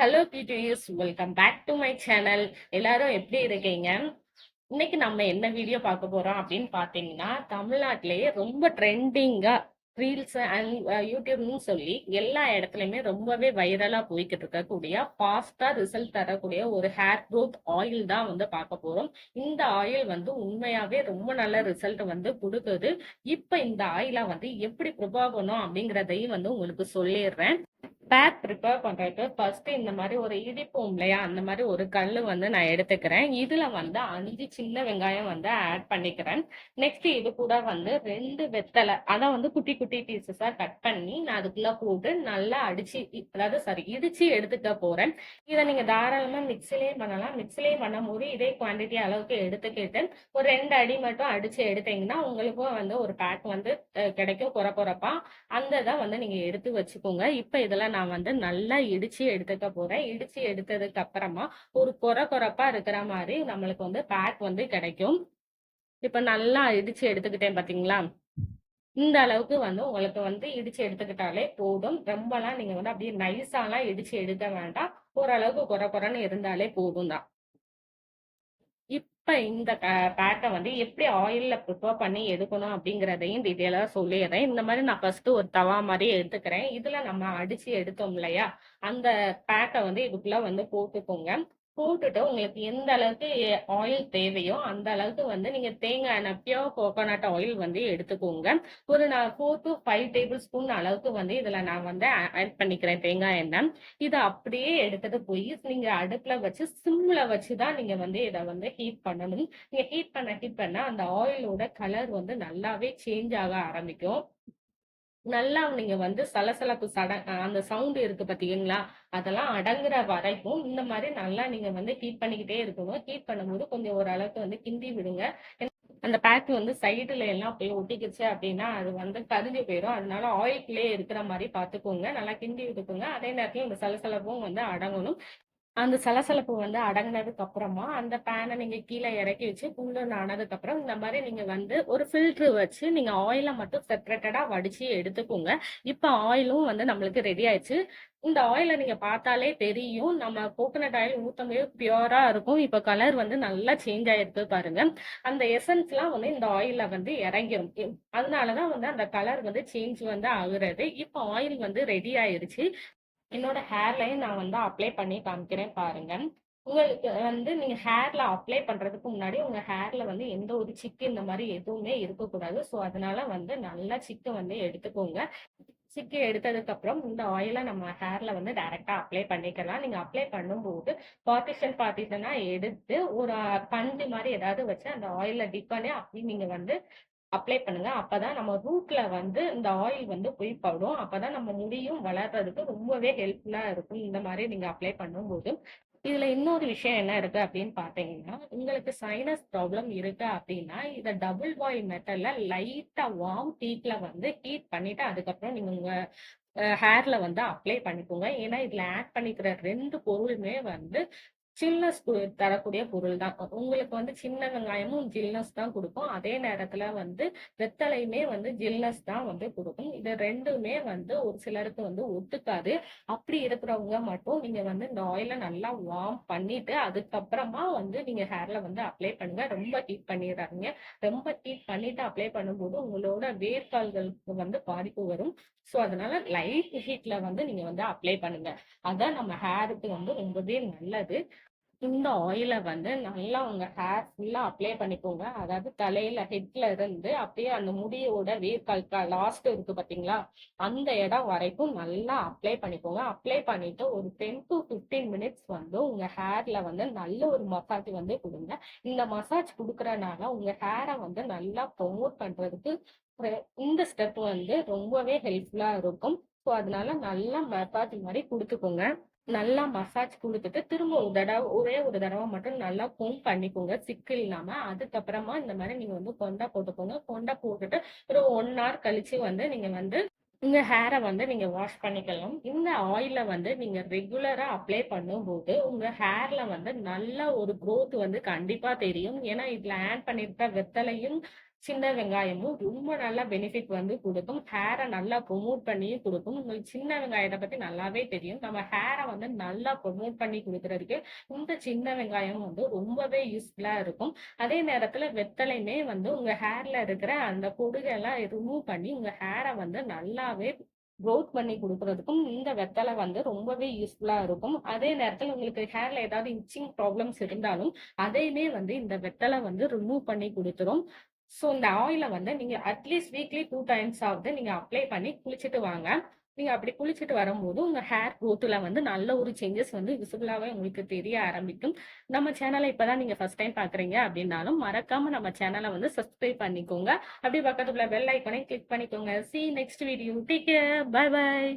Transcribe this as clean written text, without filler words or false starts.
Hello beauties, welcome back to my channel. எல்லாரும் எப்படி இருக்கீங்க? இன்னைக்கு நம்ம என்ன வீடியோ பார்க்க போறோம் அப்படின்னு பார்த்தீங்கன்னா, தமிழ்நாட்டிலேயே ரொம்ப ட்ரெண்டிங்கா ரீல்ஸ் அண்ட் யூடியூப்னு சொல்லி எல்லா இடத்துலையுமே ரொம்பவே வைரலா போய்கிட்டு இருக்கக்கூடிய ஃபாஸ்டா ரிசல்ட் தரக்கூடிய ஒரு ஹேர் க்ரோத் ஆயில் தான் வந்து பார்க்க போறோம். இந்த ஆயில் வந்து உண்மையாவே ரொம்ப நல்ல ரிசல்ட் வந்து கொடுக்குது. இப்ப இந்த ஆயிலை வந்து எப்படி ப்ரிப்பேர் பண்ணோம் அப்படிங்கிறதையும் வந்து உங்களுக்கு சொல்லிடுறேன். பேக் ப்ரிப்பேர் பண்றதுக்கு ஃபர்ஸ்ட் இந்த மாதிரி ஒரு இடிப்போம் இல்லையா, அந்த மாதிரி ஒரு கல் வந்து நான் எடுத்துக்கிறேன். இதுல வந்து 5 சின்ன வெங்காயம் வந்து ஆட் பண்ணிக்கிறேன். நெக்ஸ்ட் இது கூட வந்து 2 வெத்தலை, அதை வந்து குட்டி குட்டி பீசஸா கட் பண்ணி நான் அதுக்குள்ள போட்டு நல்லா அடிச்சு, அதாவது சாரி இடிச்சு எடுத்துக்க போறேன். இதை நீங்க தாராளமா மிக்சிலையும் பண்ணலாம். மிக்சிலையும் பண்ணும்போது இதே குவான்டிட்டி அளவுக்கு எடுத்துக்கிட்டு ஒரு 2 அடி மட்டும் அடிச்சு எடுத்தீங்கன்னா உங்களுக்கும் வந்து ஒரு பேக் வந்து கிடைக்கும் குறை குறைப்பா. அந்த இதை வந்து நீங்க எடுத்து வச்சுக்கோங்க. இப்ப இதெல்லாம் நான் வந்து நல்லா இடிச்சு எடுத்துக்க போறேன். இடிச்சு எடுத்ததுக்கு அப்புறமா ஒரு கொர கொரப்பா இருக்கிற மாதிரி நம்மளுக்கு வந்து பேக் வந்து கிடைக்கும். இப்ப நல்லா இடிச்சு எடுத்துக்கிட்டேன் பாத்தீங்களா? இந்த அளவுக்கு வந்து உங்களுக்கு வந்து இடிச்சு எடுத்துக்கிட்டாலே போதும். ரொம்பலாம் நீங்க வந்து அப்படியே நைஸாலாம் இடிச்சு எடுக்க வேண்டாம். ஓரளவுக்கு கொர கொரன்னு இருந்தாலே போதும் தான். இப்ப இந்த பேட்டை வந்து எப்படி ஆயில்ல ப்ரிப்பேர் பண்ணி எடுக்கணும் அப்படிங்கிறதையும் டீட்டெயிலா சொல்லிடுறேன். இந்த மாதிரி நான் ஃபர்ஸ்ட் ஒரு தவா மாதிரி எடுத்துக்கிறேன். இதுல நம்ம அடிச்சு எடுத்தோம் இல்லையா, அந்த பேட்டை வந்து இதுக்குள்ள வந்து போட்டுக்கோங்க. போட்டுட்டு உங்களுக்கு எந்த அளவுக்கு ஆயில் தேவையோ அந்த அளவுக்கு வந்து நீங்க தேங்காய் எண்ணெய் பியோர் கோகோனட் ஆயில் வந்து எடுத்துக்கோங்க. ஒரு நான் 4 to 5 டேபிள் ஸ்பூன் அளவுக்கு வந்து இதுல நான் வந்து ஆட் பண்ணிக்கிறேன் தேங்காய் எண்ணெய். இதை அப்படியே எடுத்துட்டு போய் நீங்க அடுப்புல வச்சு சிம்ல வச்சுதான் நீங்க வந்து இதை வந்து ஹீட் பண்ணணும். நீங்க ஹீட் பண்ண அந்த ஆயிலோட கலர் வந்து நல்லாவே சேஞ்ச் ஆக ஆரம்பிக்கும். நல்லா நீங்க வந்து சலசலப்பு அந்த சவுண்ட் இருக்கு பாத்தீங்களா, அதெல்லாம் அடங்குற வரைக்கும் இந்த மாதிரி நல்லா நீங்க வந்து ஹீட் பண்ணிக்கிட்டே இருக்கணும். ஹீட் பண்ணும்போது கொஞ்சம் ஓரளவுக்கு வந்து கிண்டி விடுங்க. அந்த பேக் வந்து சைடுல எல்லாம் போய் ஒட்டிக்கிச்சு அப்படின்னா அது வந்து கரிஞ்சு போயிடும். அதனால ஆயிலுக்குள்ளே இருக்கிற மாதிரி பாத்துக்கோங்க. நல்லா கிண்டி விட்டுக்கோங்க. அதே நேரத்துல இந்த சலசலப்பும் வந்து அடங்கணும். அந்த சலசலப்பு வந்து அடங்கினதுக்கு அப்புறமா அந்த பேனை நீங்க கீழே இறக்கி வச்சு குளிர்ந்து ஆனதுக்கு அப்புறம் இந்த மாதிரி நீங்க வந்து ஒரு ஃபில்டர் வச்சு நீங்க ஆயிலை மட்டும் செப்பரேட்டடா வடிச்சு எடுத்துக்கோங்க. இப்ப ஆயிலும் வந்து நம்மளுக்கு ரெடி ஆயிடுச்சு. இந்த ஆயிலை நீங்க பார்த்தாலே தெரியும், நம்ம கோகனட் ஆயில் ஊத்தவே பியூரா இருக்கும். இப்ப கலர் வந்து நல்லா சேஞ்ச் ஆயிருக்கு பாருங்க. அந்த எசன்ஸ் எல்லாம் வந்து இந்த ஆயில வந்து இறங்கிரும். அதனாலதான் வந்து அந்த கலர் வந்து சேஞ்ச் வந்து ஆகுறது. இப்ப ஆயில் வந்து ரெடி ஆயிருச்சு. என்னோட ஹேர்லையும் நான் வந்து அப்ளை பண்ணி காமிக்கிறேன் பாருங்க. உங்களுக்கு வந்து நீங்க ஹேர்ல அப்ளை பண்றதுக்கு முன்னாடி உங்க ஹேர்ல வந்து எந்த ஒரு சிக்கு இந்த மாதிரி எதுவுமே இருக்கக்கூடாது. ஸோ அதனால வந்து நல்லா சிக்கு வந்து எடுத்துக்கோங்க. சிக்கு எடுத்ததுக்கு அப்புறம் இந்த ஆயிலை நம்ம ஹேர்ல வந்து டைரக்டா அப்ளை பண்ணிக்கலாம். நீங்க அப்ளை பண்ணும்போது பார்ட்டிஷனா எடுத்து ஒரு பஞ்சு மாதிரி ஏதாவது வச்சு அந்த ஆயில டிப் பண்ணி அப்படி நீங்க வந்து அப்ளை பண்ணுங்க. அப்பதான் நம்ம ரூட்ல வந்து இந்த ஆயில் வந்து போய் படும். அப்பதான் நம்ம முடியும் வளர்றதுக்கு ரொம்பவே ஹெல்ப்ஃபுல்லா இருக்கும் இந்த மாதிரி நீங்க அப்ளை பண்ணும்போது. இதுல இன்னொரு விஷயம் என்ன இருக்கு அப்படின்னு பாத்தீங்கன்னா, உங்களுக்கு சைனஸ் ப்ராப்ளம் இருக்கு அப்படின்னா இத டபுள் பாயில் மெத்தட்ல லைட்டா வார்ம் ஹீட்ல வந்து ஹீட் பண்ணிட்டு அதுக்கப்புறம் நீங்க உங்க ஹேர்ல வந்து அப்ளை பண்ணிக்கோங்க. ஏன்னா இதுல ஆட் பண்ணிக்கிற 2 பொருளுமே வந்து சில்னஸ் தரக்கூடிய பொருள் தான். உங்களுக்கு வந்து சின்ன வெங்காயமும் ஜில்னஸ் தான் கொடுக்கும். அதே நேரத்துல வந்து வெத்தலையுமே வந்து ஜில்னஸ் தான் வந்து கொடுக்கும். இது ரெண்டுமே வந்து ஒரு சிலருக்கு வந்து ஒத்துக்காது. அப்படி இருக்கிறவங்க மட்டும் நீங்க வந்து இந்த ஆயிலை நல்லா வார்ம் பண்ணிட்டு அதுக்கப்புறமா வந்து நீங்க ஹேர்ல வந்து அப்ளை பண்ணுங்க. ரொம்ப ஹீட் பண்ணிடுறாங்க. ரொம்ப ஹீட் பண்ணிட்டு அப்ளை பண்ணும்போது உங்களோட வேர்க்கால்களுக்கு வந்து பாதிப்பு வரும். ஸோ அதனால லைட் ஹீட்ல வந்து நீங்க வந்து அப்ளை பண்ணுங்க. அதான் நம்ம ஹேருக்கு வந்து ரொம்பவே நல்லது. இந்த ஆயிலை வந்து நல்லா உங்க ஹேர் ஃபுல்லா அப்ளை பண்ணிக்கோங்க. அதாவது தலையில ஹெட்ல இருந்து அப்படியே அந்த முடியோட வேர்க்கால் லாஸ்ட் இருக்கு பாத்தீங்களா, அந்த இடம் வரைக்கும் நல்லா அப்ளை பண்ணிக்கோங்க. அப்ளை பண்ணிட்டு ஒரு 10 to 15 மினிட்ஸ் வந்து உங்க ஹேர்ல வந்து நல்ல ஒரு மசாஜ் வந்து கொடுங்க. இந்த மசாஜ் கொடுக்கறனால உங்க ஹேரை வந்து நல்லா ப்ரொமோட் பண்றதுக்கு இந்த ஸ்டெப் வந்து ரொம்பவே ஹெல்ப்ஃபுல்லா இருக்கும். ஸோ அதனால நல்லா மசாஜ் மாதிரி கொடுத்துக்கோங்க. நல்லா மசாஜ் குடுத்துட்டு, திரும்ப ஒரு தடவ ஒரே ஒரு தடவ மட்டும் நல்லா கோம்ப் பண்ணிக்கோங்க, சிக்கு இல்லாம. அதுக்கப்புறமா இந்த மாரி நீங்க வந்து கொண்ட போட்டுக்கோங்க. கொண்ட போட்டுட்டு ஒரு 1 ஹவர் கழிச்சு வந்து நீங்க வந்து உங்க ஹேர வந்து நீங்க வாஷ் பண்ணிக்கலாம். இந்த ஆயில வந்து நீங்க ரெகுலரா அப்ளை பண்ணும்போது, உங்க ஹேர்ல வந்து நல்ல ஒரு குரோத் வந்து கண்டிப்பா தெரியும். ஏன்னா, இதுல ஆட் பண்ணியிருக்க வெத்தலையும், சின்ன வெங்காயமும் ரொம்ப நல்லா பெனிஃபிட் வந்து குடுக்கும். ஹேர நல்லா ப்ரொமோட் பண்ணியும் குடுக்கும். உங்களுக்கு சின்ன வெங்காயத்த பத்தி நல்லாவே தெரியும். நம்ம ஹேர வந்து நல்லா ப்ரொமோட் பண்ணி குடுக்குறதுக்கு, இந்த சின்ன வெங்காயம் வந்து ரொம்பவே யூஸ்ஃபுல்லா இருக்கும். அதே நேரத்துல வெத்தலையுமே வந்து உங்க ஹேர்ல இருக்கிற அந்த பொடுகெல்லாம் ரிமூவ் பண்ணி, உங்க ஹேர வந்து நல்லாவே குரோத் பண்ணி குடுக்குறதுக்கும் இந்த வெத்தல வந்து ரொம்பவே யூஸ்ஃபுல்லா இருக்கும். அதே நேரத்துல உங்களுக்கு ஹேர்ல ஏதாவது இட்சிங் ப்ராப்ளம்ஸ் இருந்தாலும், அதையுமே வந்து இந்த வெத்தல வந்து ரிமூவ் பண்ணி குடுத்துரும். ஸோ இந்த ஆயில வந்து நீங்க அட்லீஸ்ட் வீக்லி 2 டைம்ஸ் ஆவது நீங்க அப்ளை பண்ணி குளிச்சுட்டு வாங்க. நீங்க அப்படி குளிச்சுட்டு வரும்போது, உங்க ஹேர் குரோத்ல வந்து நல்ல ஒரு சேஞ்சஸ் வந்து விசிபிளாவே உங்களுக்கு தெரிய ஆரம்பிக்கும். நம்ம சேனல இப்ப தான் நீங்க ஃபர்ஸ்ட் டைம் பார்க்குறீங்க அப்படின்னாலும், மறக்காம நம்ம சேனல வந்து சப்ஸ்கிரைப் பண்ணிக்கோங்க. அப்படியே பக்கத்துல பெல் ஐகானையும் கிளிக் பண்ணிக்கோங்க. See next video. Take care. Bye பாய்.